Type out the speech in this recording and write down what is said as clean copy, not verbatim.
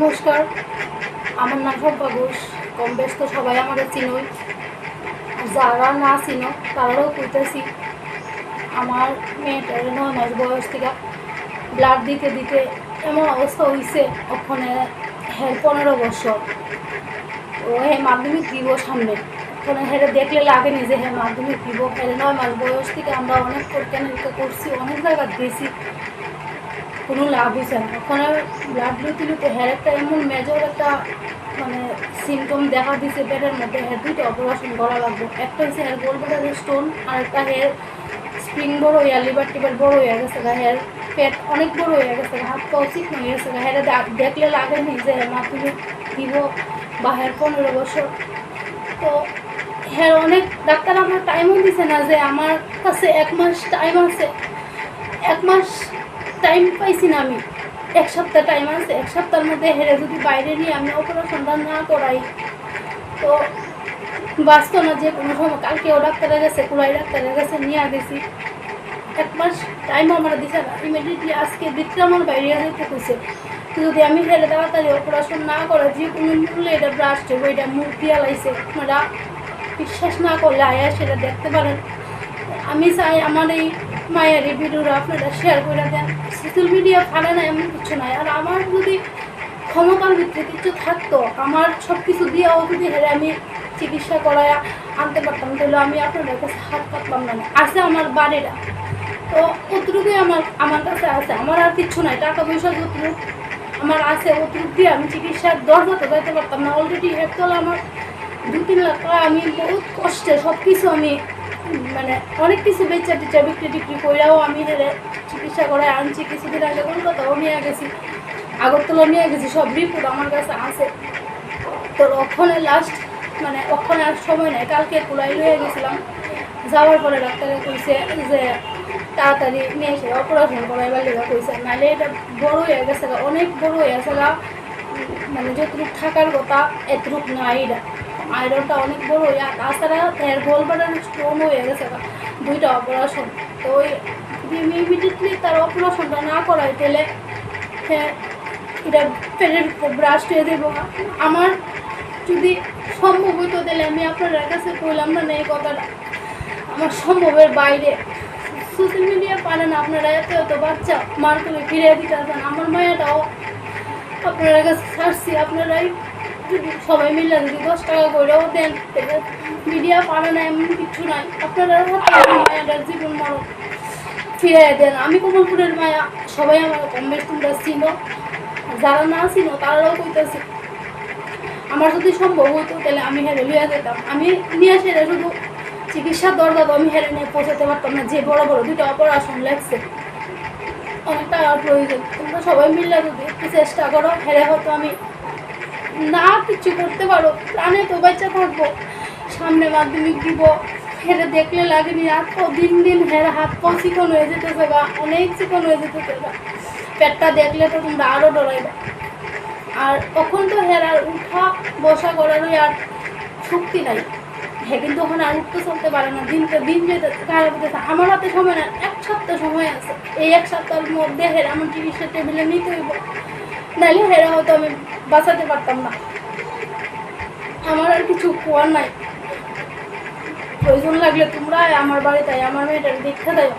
নমস্কার, আমার নাম শম্পা ঘোষ। কম বেশ তো সবাই আমাকে চিনোই, যারা না চিনো তারাও কইতেছি। আমার মেয়েটার 9 মাস বয়স থেকে ব্লাড দিতে দিতে এমন অবস্থা হয়েছে, ওখানে 15 বছর। ও মাধ্যমিক দিব সামনে, ওখানে হেরে দেখলে লাগেনি যে মাধ্যমিক দিব। 9 মাস বয়স থেকে আমরা অনেক পরীক্ষা নিরীক্ষা করছি, অনেক জায়গা দিয়েছি, কোনো লাভ হয়েছে না। ওখানে ব্লাড লুতে লুতে হের একটা এমন মেজর একটা মানে সিমটম দেখা দিছে পেটের মধ্যে। হের 2টা অপারেশন করা লাগবে। একটা হচ্ছে হের গোলব্লাডারের স্টোন, আর একটা হের স্প্রিং বড় হইয়া লিভার টিভার বড় হয়ে গেছে, হের পেট অনেক বড় হয়ে গেছে, হাত পাও চিকন হয়ে গেছে। হের দেখলে লাগেনি যে মাধ্যমিক দিব বা হের 15 বছর। তো হ্যাঁ, অনেক ডাক্তার আমার টাইমও দিছে না যে আমার কাছে 1 মাস টাইম আছে। 1 মাস টাইম পাইছি না আমি, 1 সপ্তাহ টাইম আছে। 1 সপ্তাহের মধ্যে হেরে যদি বাইরে নিয়ে আমি অপারেশনটা না করাই তো বাঁচত না যে কোনো সময়। কালকেও ডাক্তারের কাছে, কুড়াই ডাক্তারের কাছে নিয়ে গেছি। 1 মাস টাইম আমার দিছে না। ইমিডিয়েটলি আজকে ভিতরে আমার বাইরে যেতে কইছে, যদি আমি হেরে তাড়াতাড়ি অপারেশন না করে যে কোনো মূল্যে এটা ব্রাস্ট হইব, এটা মুখ দিয়া লাইছে। আপনারা বিশ্বাস না করলে আয়া সেটা দেখতে পারেন। আমি চাই আমার এই মায়ের এই ভিডিওটা আপনারা শেয়ার করে দেন। সোশ্যাল মিডিয়া ফালে না এমন কিছু নাই। আর আমার যদি ক্ষমতার ভিতরে কিছু থাকতো, আমার সব কিছু দিয়েও যদি হেরে আমি চিকিৎসা করায় আনতে পারতাম, তাহলে আমি আপনাদের কাছে হাত পাতলাম না। আছে আমার বাড়িটা, তো অতটুকুই আমার কাছে আছে। আমার আর কিচ্ছু নাই, টাকা পয়সা যতটুকু আমার আছে অতটুকু দিয়ে আমি চিকিৎসার দরজাতে যাইতে পারতাম না। অলরেডি একতলা আমার 2-3 লাখ টাকা আমি বহুত কষ্টে সব কিছু আমি মানে অনেক কিছু বেচা টেচা বিক্রি কইরাও আমি হেরে চিকিৎসা করে আনছি। কিছুদিন আগে কলকাতাও নিয়ে গেছি, আগরতলা নিয়ে গেছি, সব রিপোর্ট আমার কাছে আছে। তো ওখানে লাস্ট মানে ওখানে আর সময় নেই, কালকে কুলাই হয়ে গেছিলাম। যাওয়ার পরে ডাক্তারে কইছে যে তাড়াতাড়ি নিয়ে এসে অপারেশন করাইবার লেগে কইছে, নাহলে এটা বড় হয়ে গেছে, অনেক বড় হয়ে গেছে। মানে যতটুকু থাকার কথা এতটুকু না, এটা আয়রনটা অনেক বড় হয়ে, তাছাড়া হেয়ার গোলব্লাডারের স্টোন হয়ে গেছে 2টা অপারেশন। তো ওই ইমিডিয়েটলি তার অপারেশনটা না করাই তাহলে হ্যাঁ এটা পেটের ব্রাস্ট হয়ে দেবো। আমার যদি সম্ভব হইতো তাহলে আমি আপনার কাছে কইলাম না এই কথাটা, আমার সম্ভবের বাইরে। সোশ্যাল মিডিয়া পারে না আপনারা, এত এত বাচ্চা মার করে ফিরিয়ে দিতে আসেন। আমার মায়াটাও আপনারা কাছে ছাড়ছি, আপনারাই যদি সবাই মিলে যদি 10 টাকা করেও দেন, মিডিয়া পারে না এমন কিছু নাই। আপনারা মায়াটার জীবন মরণ ফিরিয়ে দেন। আমি কমলপুরের মায়া, সবাই আমার কম বেশ তোমরা চিনো, যারা না চিনো তারাও কইতেছি। আমার যদি সম্ভব হইতো তাহলে আমি হেরে লিয়ে যেতাম। আমি নিয়ে সেরে শুধু চিকিৎসার দরকার, আমি হেরে নিয়ে পৌঁছাতে পারতাম না। যে বড় বড় 2টা অপারেশন লাগছে, অনেক টাকার প্রয়োজন। তোমরা সবাই মিলে যদি একটু চেষ্টা করো, হেরে হয়তো আমি না কিছু করতে পারো, প্রাণে তো বাচ্চা থাকবো। সামনে মাধ্যমিক দিব, হেরে দেখলে লাগেনি। হাত পাও দিন দিন হেরে হাত পাও চিকন হয়ে যেতেছে গা, অনেক চিকন হয়ে যেতেছে গা। পেটটা দেখলে তো তোমরা আরও ডরাইবা। আর তখন তো হের আর উঠা বসা করারই আর শক্তি নাই। হ্যাঁ, কিন্তু ওখানে আর উঠতে চলতে পারে না। দিনকে দিন যেতে খারাপ হতেছে। আমার হাতে সময় না, 1 সপ্তাহ সময় আছে। এই 1 সপ্তাহের মধ্যে হের আমার চিকিৎসা টেবিলে নিতে হইব, নাহলে হেরা হয়তো আমি বাঁচাতে পারতাম না। আমার আর কিছু কোয়ার নাই। প্রয়োজন লাগলে তোমরা আমার বাড়িতে আমার মেয়েটার দেখতে দেয়।